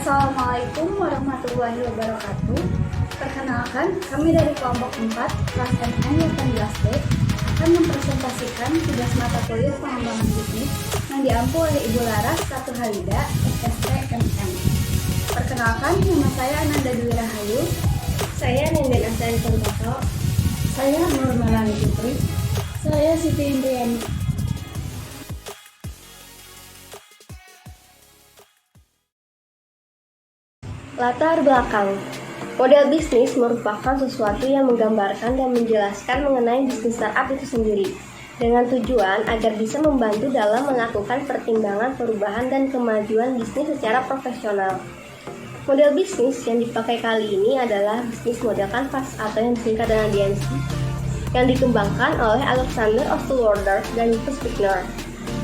Assalamualaikum warahmatullahi wabarakatuh. Perkenalkan, kami dari kelompok 4 kelas MN 18D akan mempresentasikan tugas mata kuliah pengembangan bisnis yang diampu oleh Ibu Laras Ratu Halida, SST MM. Perkenalkan, nama saya Ananda Dwi Rahayu. Saya Nenden Asari Kontato. Saya Nur Melani Putri. Saya Siti Indriani. Latar belakang. Model bisnis merupakan sesuatu yang menggambarkan dan menjelaskan mengenai bisnis startup itu sendiri, dengan tujuan agar bisa membantu dalam melakukan pertimbangan perubahan dan kemajuan bisnis secara profesional. Model bisnis yang dipakai kali ini adalah bisnis model kanvas atau yang disingkat dengan BMC, yang dikembangkan oleh Alexander Osterwalder dan Nicholas Bicknor.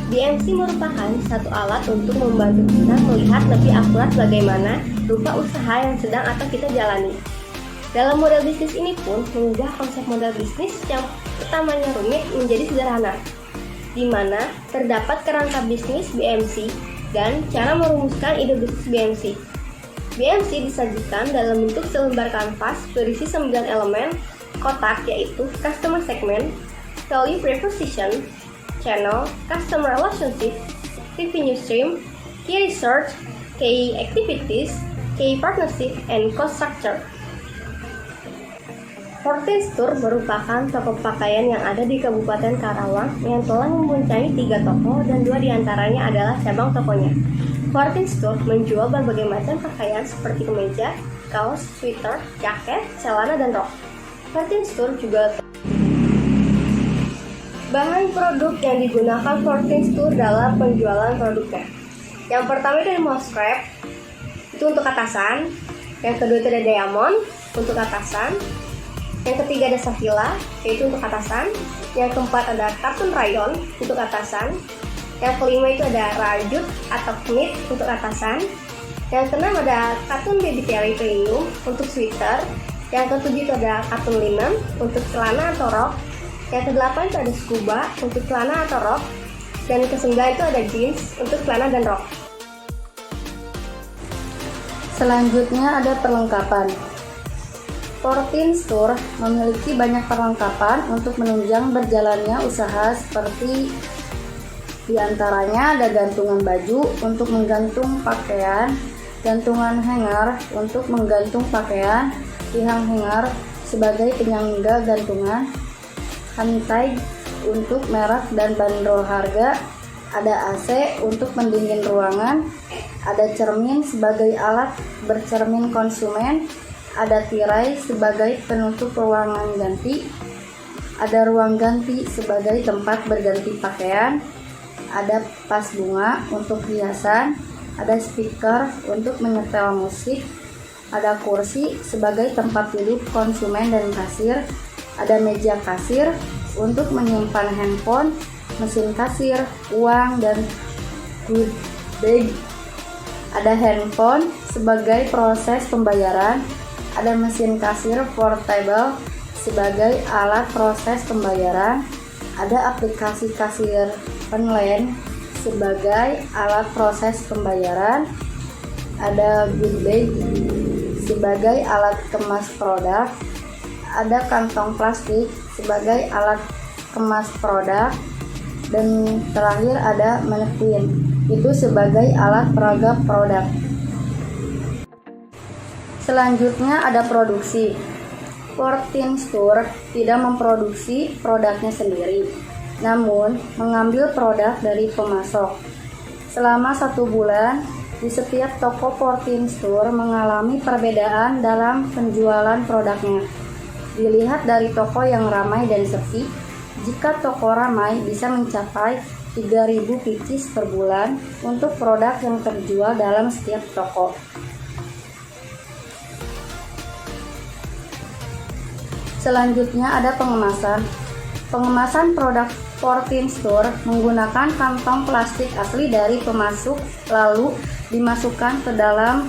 BMC merupakan satu alat untuk membantu kita melihat lebih akurat bagaimana rupa usaha yang sedang atau kita jalani. Dalam model bisnis ini pun mengubah konsep model bisnis yang pertamanya rumit menjadi sederhana, di mana terdapat kerangka bisnis BMC dan cara merumuskan ide bisnis BMC. BMC disajikan dalam bentuk selembar kanvas berisi 9 elemen kotak, yaitu customer segment, value proposition, channel, customer relationship, revenue stream, key research, key activities, key partnership, and cost structure. Fortune Store merupakan toko pakaian yang ada di Kabupaten Karawang yang telah mempunyai 3 toko dan 2 diantaranya adalah cabang tokonya. Fortune Store menjual berbagai macam pakaian seperti kemeja, kaos, sweater, jaket, celana, dan rok. Fortune Store juga bahan produk yang digunakan Fortune Store dalam penjualan produknya. Yang pertama itu ada mouse scrap, itu untuk atasan. Yang kedua itu ada diamond, untuk atasan. Yang ketiga ada safila, yaitu untuk atasan. Yang keempat ada katun rayon, untuk atasan. Yang kelima itu ada rajut atau knit, untuk atasan. Yang keenam ada katun baby terry premium, untuk sweater. Yang ketujuh itu ada katun linen, untuk celana atau rok. Yang kedelapan itu ada scuba untuk celana atau rok, dan kesembilan itu ada jeans untuk celana dan rok. Selanjutnya ada perlengkapan. Fortune Store memiliki banyak perlengkapan untuk menunjang berjalannya usaha, seperti diantaranya ada gantungan baju untuk menggantung pakaian, gantungan hanger untuk menggantung pakaian, tiang hanger sebagai penyangga gantungan, hantai untuk merek dan bandrol harga, ada AC untuk pendingin ruangan, ada cermin sebagai alat bercermin konsumen, ada tirai sebagai penutup ruangan ganti, ada ruang ganti sebagai tempat berganti pakaian, ada vas bunga untuk hiasan, ada speaker untuk menyetel musik, ada kursi sebagai tempat duduk konsumen dan kasir, ada meja kasir untuk menyimpan handphone, mesin kasir, uang, dan goodie bag. Ada handphone sebagai proses pembayaran, ada mesin kasir portable sebagai alat proses pembayaran, ada aplikasi kasir online sebagai alat proses pembayaran, ada goodie bag sebagai alat kemas produk, ada kantong plastik sebagai alat kemas produk, dan terakhir ada mannequin, itu sebagai alat peraga produk. Selanjutnya ada produksi. Fortune Store tidak memproduksi produknya sendiri, namun mengambil produk dari pemasok. Selama 1 bulan, di setiap toko Fortune Store mengalami perbedaan dalam penjualan produknya. Dilihat dari toko yang ramai dan sepi, jika toko ramai bisa mencapai 3.000 pieces per bulan untuk produk yang terjual dalam setiap toko. Selanjutnya ada pengemasan. Pengemasan produk Fortune Store menggunakan kantong plastik asli dari pemasok, lalu dimasukkan ke dalam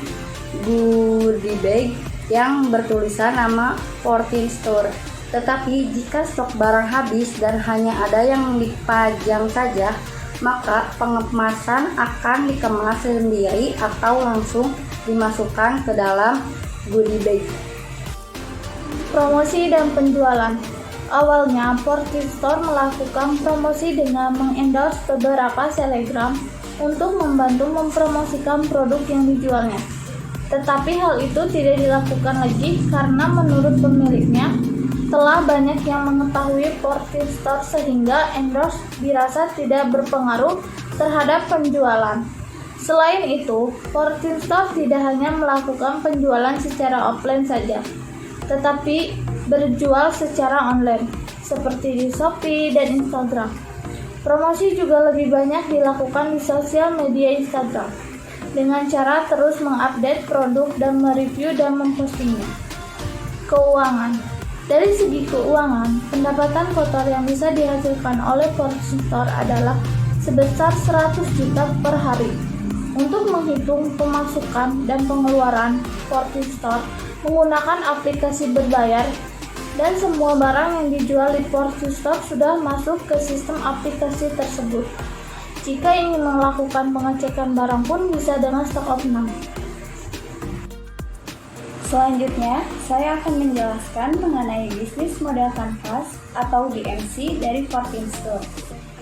goodie bag yang bertulisan nama Fortune Store. Tetapi jika stok barang habis dan hanya ada yang dipajang saja, maka pengemasan akan dikemas sendiri atau langsung dimasukkan ke dalam goodie bag. Promosi dan penjualan. Awalnya, Fortune Store melakukan promosi dengan mengendorse beberapa selebgram untuk membantu mempromosikan produk yang dijualnya. Tetapi hal itu tidak dilakukan lagi karena menurut pemiliknya, telah banyak yang mengetahui Fortune Store sehingga endorse dirasa tidak berpengaruh terhadap penjualan. Selain itu, Fortune Store tidak hanya melakukan penjualan secara offline saja, tetapi berjual secara online, seperti di Shopee dan Instagram. Promosi juga lebih banyak dilakukan di sosial media Instagram, dengan cara terus mengupdate produk dan mereview dan mempostingnya. Keuangan. Dari segi keuangan, pendapatan kotor yang bisa dihasilkan oleh Fortune Store adalah sebesar 100 juta per hari. Untuk menghitung pemasukan dan pengeluaran, Fortune Store menggunakan aplikasi berbayar dan semua barang yang dijual di Fortune Store sudah masuk ke sistem aplikasi tersebut. Jika ingin melakukan pengecekan barang pun bisa dengan stock of none. Selanjutnya, saya akan menjelaskan mengenai bisnis model kanvas atau BMC dari Fortune Store.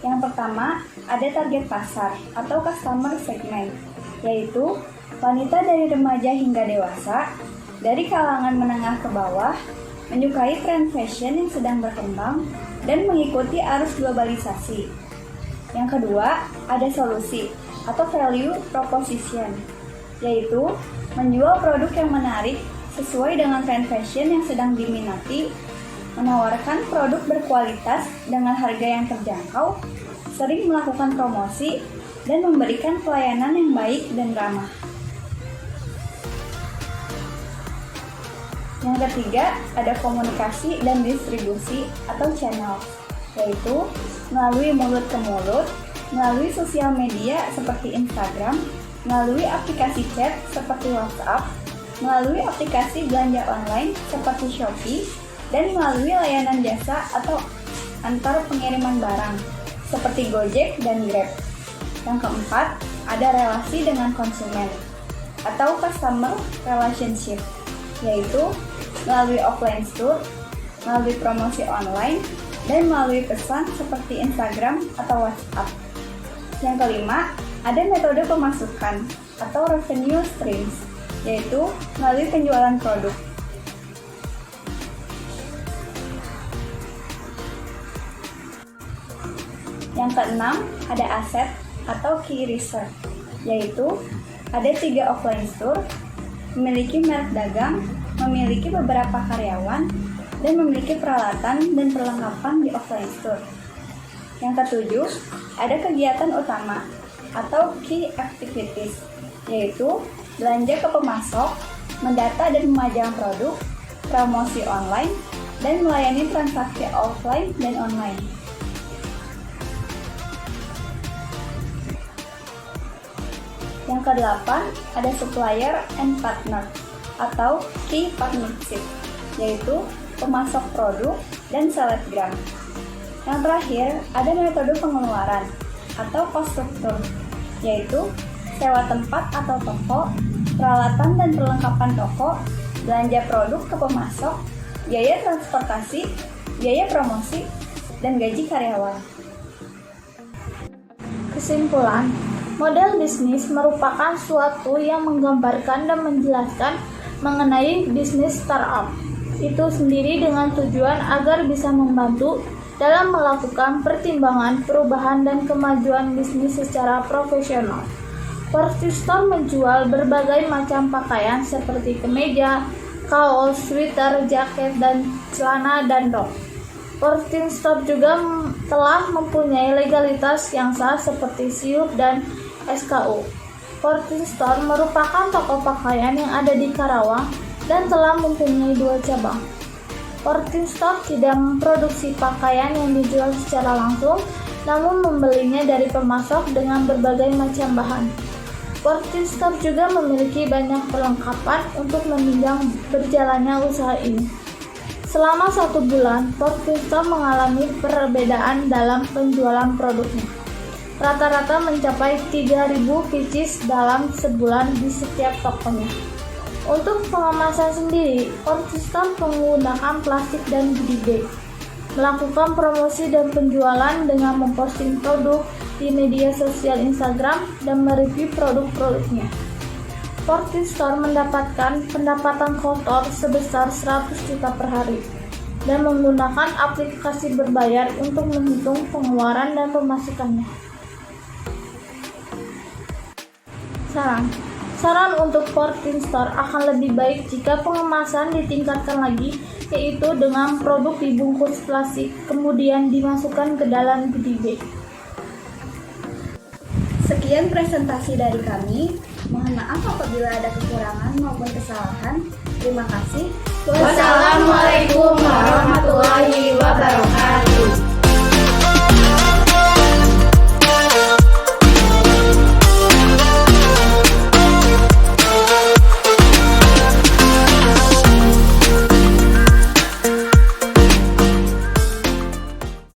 Yang pertama, ada target pasar atau customer segment, yaitu wanita dari remaja hingga dewasa, dari kalangan menengah ke bawah, menyukai tren fashion yang sedang berkembang, dan mengikuti arus globalisasi. Yang kedua, ada solusi atau value proposition, yaitu menjual produk yang menarik sesuai dengan tren fashion yang sedang diminati, menawarkan produk berkualitas dengan harga yang terjangkau, sering melakukan promosi, dan memberikan pelayanan yang baik dan ramah. Yang ketiga, ada komunikasi dan distribusi atau channel, yaitu melalui mulut ke mulut, melalui sosial media seperti Instagram, melalui aplikasi chat seperti WhatsApp, melalui aplikasi belanja online seperti Shopee, dan melalui layanan jasa atau antar pengiriman barang seperti Gojek dan Grab. Yang keempat, ada relasi dengan konsumen atau customer relationship, yaitu melalui offline store, melalui promosi online, dan melalui pesan seperti Instagram atau WhatsApp. Yang kelima, ada metode pemasukan atau revenue streams, yaitu melalui penjualan produk. Yang keenam, ada aset atau key reserve, yaitu ada 3 offline store, memiliki merek dagang, memiliki beberapa karyawan, dan memiliki peralatan dan perlengkapan di offline store. Yang ketujuh, ada kegiatan utama atau key activities, yaitu belanja ke pemasok, mendata dan memajang produk, promosi online, dan melayani transaksi offline dan online. Yang kedelapan, ada supplier and partner atau key partnership, yaitu pemasok produk dan selebgram. Yang terakhir, ada metode pengeluaran atau cost structure, yaitu sewa tempat atau toko, peralatan dan perlengkapan toko, belanja produk ke pemasok, biaya transportasi, biaya promosi, dan gaji karyawan. Kesimpulan, model bisnis merupakan suatu yang menggambarkan dan menjelaskan mengenai bisnis startup itu sendiri dengan tujuan agar bisa membantu dalam melakukan pertimbangan perubahan dan kemajuan bisnis secara profesional. Fortune Store menjual berbagai macam pakaian seperti kemeja, kaos, sweater, jaket, dan celana dan rok. Fortune Store juga telah mempunyai legalitas yang sah seperti SIUP dan SKU. Fortune Store merupakan toko pakaian yang ada di Karawang dan telah mempunyai 2 cabang. Fortune Store tidak memproduksi pakaian yang dijual secara langsung, namun membelinya dari pemasok dengan berbagai macam bahan. Fortune Store juga memiliki banyak perlengkapan untuk menunjang berjalannya usaha ini. Selama 1 bulan, Fortune Store mengalami perbedaan dalam penjualan produknya. rata-rata mencapai 3.000 pieces dalam sebulan di setiap tokonya. Untuk pengemasan sendiri, Portistar menggunakan plastik dan goodie bag, melakukan promosi dan penjualan dengan memposting produk di media sosial Instagram dan mereview produk-produknya. Portistar mendapatkan pendapatan kotor sebesar 100 juta per hari dan menggunakan aplikasi berbayar untuk menghitung pengeluaran dan pemasukannya. Saran untuk Portistar akan lebih baik jika pengemasan ditingkatkan lagi, yaitu dengan produk dibungkus plastik kemudian dimasukkan ke dalam goodie bag. Sekian presentasi dari kami. Mohon maaf apabila ada kekurangan maupun kesalahan. Terima kasih. Wassalamualaikum warahmatullahi wabarakatuh.